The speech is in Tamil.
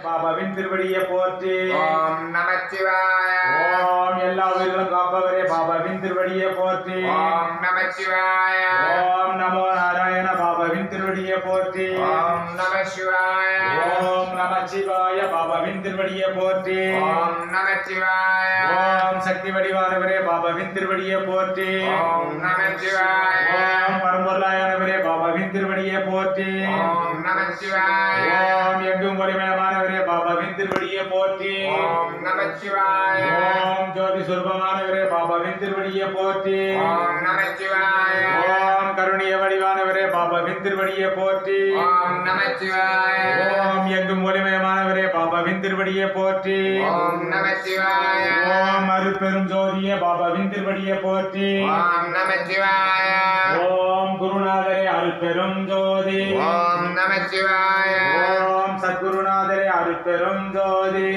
பாபாவின் திருவடியை போற்றி. ஓம் நமச்சிவாய. ஓம் எல்லா உயிர்களும் காப்பவரே பாபாவின் திருவடியை போற்றி. ஓம் நமச்சிவாய. ஓம் நமோ நாராயண பாபாவின் திருவடியை போற்றி. ஓம் நமசிவாய. ஓம் நமச்சிவாய பாபாவின் திருவடியை போற்றி. ஓம் நமச்சிவாய. ஓம் சக்தி வடிவானவரே பாபாவின் திருவடியை போற்றி. ஓம் நமச்சிவாய. ஓம் பரம்பொருளாயனவரே பாபாவின் திருவடியை போற்றி. ஓம் நமச்சிவாய. ஓம் எங்கும் ஒளிமயமானவரே பாபாவின் திருவடியை போற்றி. ஓம் நமச்சிவாய. ஓம் ஜோதி சுரூபமானவரே பாபாவின் திருவடியை போற்றி. ஓம் நமச்சிவாய. ஓம் கருணிய வடிவானவரே பாபாவின் திருவடியை போற்றி. ஓம் நமச்சிவாய. ஓம் எங்கும் ஒளிமயமானவரே பாபாவின் திருவடியை போற்றி. ஓம் நமச்சிவாய. ஓம் அருட்பெரும் ஜோதியே பாபாவின் திருவடியை போற்றி. ஓம் நமச்சிவாய. ஓம் குருநாதரே அருட்பெரும் ஜோதி. ஓம் நமச்சிவாய. ஓம் சத்குருநாதரே அருட்பெரும் ஜோதி.